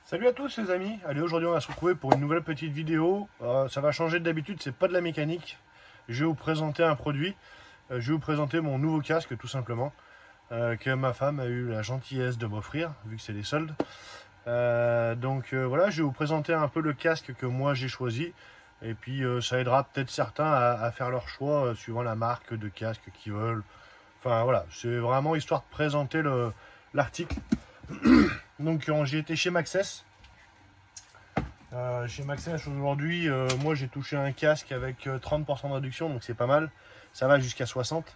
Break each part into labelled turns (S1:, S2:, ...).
S1: Salut à tous les amis, allez aujourd'hui on va se retrouver pour une nouvelle petite vidéo. Ça va changer d'habitude, c'est pas de la mécanique. Je vais vous présenter un produit, je vais vous présenter mon nouveau casque tout simplement, que ma femme a eu la gentillesse de m'offrir, vu que c'est les soldes. Voilà, je vais vous présenter un peu le casque que moi j'ai choisi, et puis ça aidera peut-être certains à faire leur choix suivant la marque de casque qu'ils veulent. Enfin voilà, c'est vraiment histoire de présenter l'article. Donc j'ai été chez Maxxess. Chez Maxxess aujourd'hui, moi j'ai touché un casque avec 30% de réduction, donc c'est pas mal. Ça va jusqu'à 60.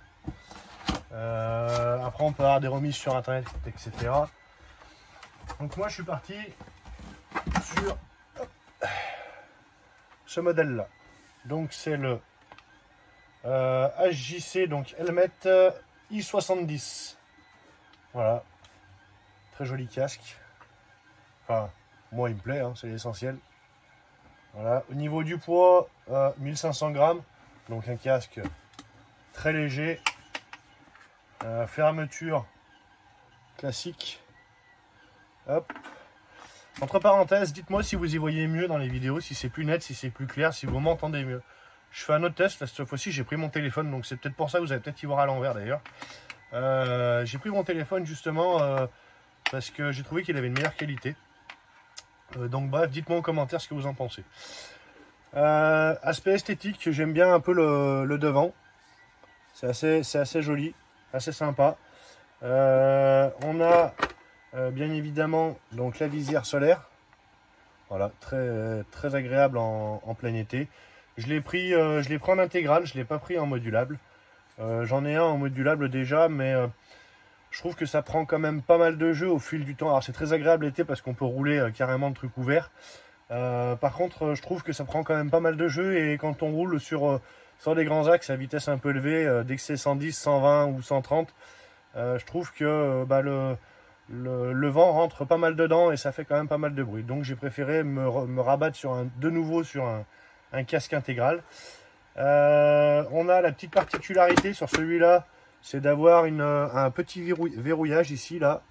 S1: Après on peut avoir des remises sur internet, etc. Donc moi je suis parti sur ce modèle là. Donc c'est le HJC, donc Helmet I70. Voilà. Très joli casque. Enfin, moi il me plaît, hein, c'est l'essentiel. Voilà. Au niveau du poids, 1500 grammes. Donc un casque très léger. Fermeture classique. Hop. Entre parenthèses, dites-moi si vous y voyez mieux dans les vidéos, si c'est plus net, si c'est plus clair, si vous m'entendez mieux. Je fais un autre test, cette fois-ci j'ai pris mon téléphone, donc c'est peut-être pour ça que vous allez peut-être y voir à l'envers d'ailleurs. J'ai pris mon téléphone justement parce que j'ai trouvé qu'il avait une meilleure qualité. Donc bref, dites-moi en commentaire ce que vous en pensez. Aspect esthétique, j'aime bien un peu le devant. C'est assez joli, assez sympa. On a bien évidemment donc la visière solaire. Voilà, très agréable en plein été. Je l'ai pris en intégrale, je ne l'ai pas pris en modulable. J'en ai un en modulable déjà, mais je trouve que ça prend quand même pas mal de jeu au fil du temps. Alors c'est très agréable l'été parce qu'on peut rouler carrément le truc ouvert. Par contre, je trouve que ça prend quand même pas mal de jeu, et quand on roule sur des grands axes à vitesse un peu élevée, dès que c'est 110, 120 ou 130, je trouve que le vent rentre pas mal dedans et ça fait quand même pas mal de bruit. Donc j'ai préféré me rabattre de nouveau sur un casque intégral. On a la petite particularité sur celui-là, c'est d'avoir un petit verrouillage ici, là.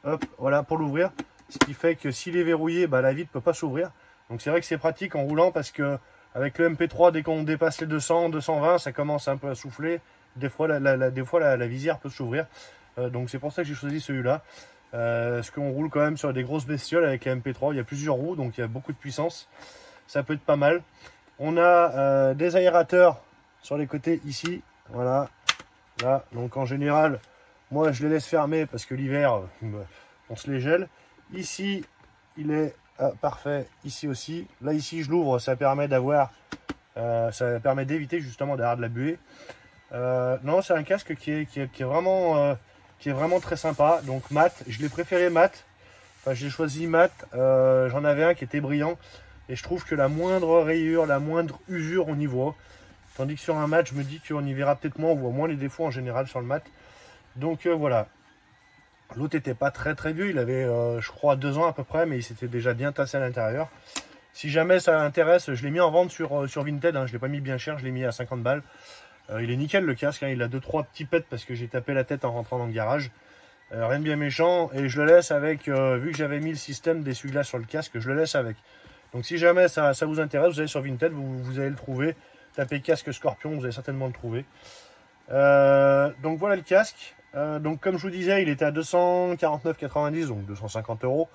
S1: Hop, voilà, pour l'ouvrir. Ce qui fait que s'il est verrouillé, la vitre ne peut pas s'ouvrir. Donc c'est vrai que c'est pratique en roulant parce que avec le MP3, dès qu'on dépasse les 200, 220, ça commence un peu à souffler. Des fois, la visière peut s'ouvrir. Donc c'est pour ça que j'ai choisi celui-là. Parce qu'on roule quand même sur des grosses bestioles avec la MP3. Il y a plusieurs roues, donc il y a beaucoup de puissance. Ça peut être pas mal. On a des aérateurs sur les côtés ici. Voilà. Là, donc en général, moi je les laisse fermer parce que l'hiver, on se les gèle. Ici, il est parfait. Ici aussi. Là, ici, je l'ouvre. Ça permet ça permet d'éviter justement d'avoir de la buée. Non, c'est un casque qui est vraiment très sympa. Donc mat, je l'ai préféré mat. Enfin, j'ai choisi mat. J'en avais un qui était brillant. Et je trouve que la moindre rayure, la moindre usure, on y voit. Tandis que sur un mat, je me dis qu'on y verra peut-être moins. On voit moins les défauts en général sur le mat. Donc voilà. L'autre n'était pas très vieux. Il avait, je crois, 2 ans à peu près. Mais il s'était déjà bien tassé à l'intérieur. Si jamais ça intéresse, je l'ai mis en vente sur Vinted. Hein. Je ne l'ai pas mis bien cher. Je l'ai mis à 50 balles. Il est nickel le casque. Hein. Il a 2-3 petits pets parce que j'ai tapé la tête en rentrant dans le garage. Rien de bien méchant. Et je le laisse avec, vu que j'avais mis le système d'essuie-glace sur le casque, je le laisse avec. Donc si jamais ça vous intéresse, vous allez sur Vinted, vous allez le trouver. Tapez casque Scorpion, vous allez certainement le trouver. Donc voilà le casque. Donc comme je vous disais, il était à 249,90, donc 250 €.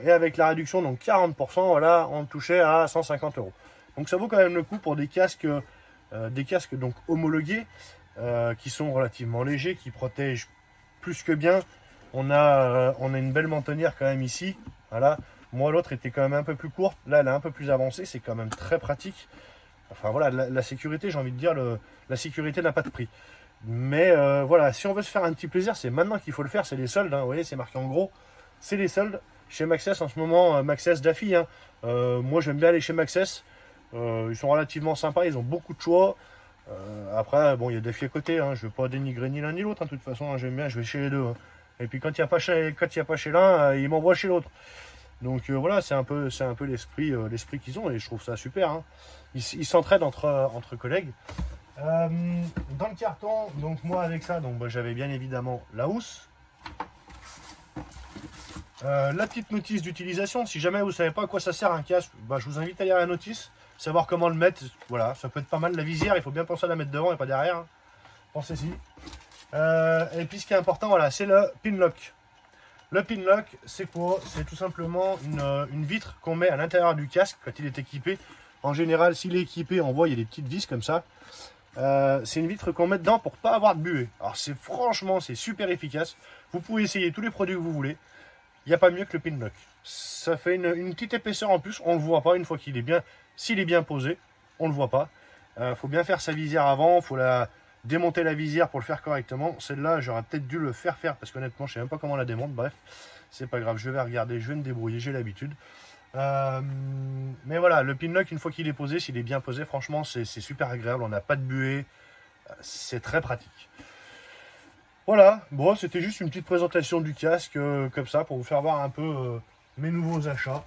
S1: Et avec la réduction, donc 40%, voilà, on touchait à 150 €. Donc ça vaut quand même le coup pour des casques donc homologués, qui sont relativement légers, qui protègent plus que bien. On a une belle mentonnière quand même ici. Voilà. Moi, l'autre était quand même un peu plus courte. Là, elle est un peu plus avancée. C'est quand même très pratique. Enfin, voilà, la sécurité, j'ai envie de dire, la sécurité n'a pas de prix. Mais voilà, si on veut se faire un petit plaisir, c'est maintenant qu'il faut le faire. C'est les soldes. Hein, vous voyez, c'est marqué en gros. C'est les soldes. Chez Maxxess, en ce moment, Maxxess Daffy. Hein, moi, j'aime bien aller chez Maxxess. Ils sont relativement sympas. Ils ont beaucoup de choix. Après, bon, il y a Daffy à côté. Hein, je ne veux pas dénigrer ni l'un ni l'autre. Hein, de toute façon, hein, j'aime bien. Je vais chez les deux. Hein. Et puis, quand il n'y a pas chez l'un, ils m'envoient chez l'autre. Donc voilà, c'est un peu l'esprit qu'ils ont, et je trouve ça super. Hein. Ils s'entraident entre collègues. Dans le carton, donc moi avec ça, donc j'avais bien évidemment la housse. La petite notice d'utilisation, si jamais vous ne savez pas à quoi ça sert un casque, bah, je vous invite à lire la notice, savoir comment le mettre. Voilà, ça peut être pas mal. La visière, il faut bien penser à la mettre devant et pas derrière. Hein. Pensez-y. Et puis ce qui est important, voilà, c'est le pin lock. Le pin lock, c'est quoi? C'est tout simplement une vitre qu'on met à l'intérieur du casque quand il est équipé. En général, s'il est équipé, on voit, il y a des petites vis comme ça. C'est une vitre qu'on met dedans pour pas avoir de buée. Alors franchement, c'est super efficace. Vous pouvez essayer tous les produits que vous voulez. Il n'y a pas mieux que le pin lock. Ça fait une petite épaisseur en plus. On ne le voit pas une fois qu'il est bien. S'il est bien posé, on ne le voit pas. Faut bien faire sa visière avant. Faut démonter la visière pour le faire correctement. Celle-là, j'aurais peut-être dû le faire parce qu'honnêtement, je ne sais même pas comment on la démonte. Bref, c'est pas grave. Je vais regarder. Je vais me débrouiller. J'ai l'habitude. Mais voilà, le pin lock, une fois qu'il est posé, s'il est bien posé, franchement, c'est super agréable. On n'a pas de buée. C'est très pratique. Voilà, bon, c'était juste une petite présentation du casque, comme ça, pour vous faire voir un peu mes nouveaux achats.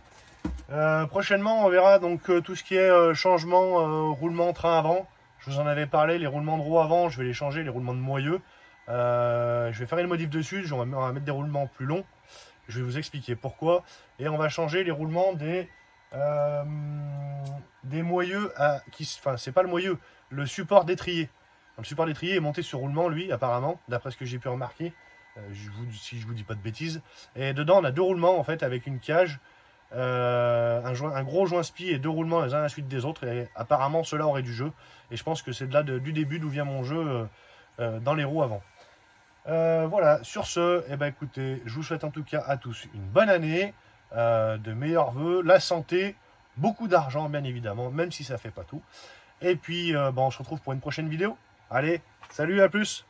S1: Prochainement, on verra donc tout ce qui est changement, roulement train avant. Je vous en avais parlé, les roulements de roues avant, je vais les changer, les roulements de moyeu. Je vais faire une modif dessus, on va mettre des roulements plus longs. Je vais vous expliquer pourquoi. Et on va changer les roulements des moyeux, enfin c'est pas le moyeu, le support d'étrier. Le support d'étrier est monté sur roulement, lui, apparemment, d'après ce que j'ai pu remarquer, si je vous dis pas de bêtises. Et dedans, on a deux roulements, en fait, avec une cage, un gros joint spi et deux roulements les uns à la suite des autres. Et apparemment, cela aurait du jeu. Et je pense que c'est de là du début d'où vient mon jeu dans les roues avant. Voilà, sur ce, eh ben, écoutez, je vous souhaite en tout cas à tous une bonne année, de meilleurs vœux, la santé, beaucoup d'argent, bien évidemment, même si ça fait pas tout. Et puis, on se retrouve pour une prochaine vidéo. Allez, salut, à plus!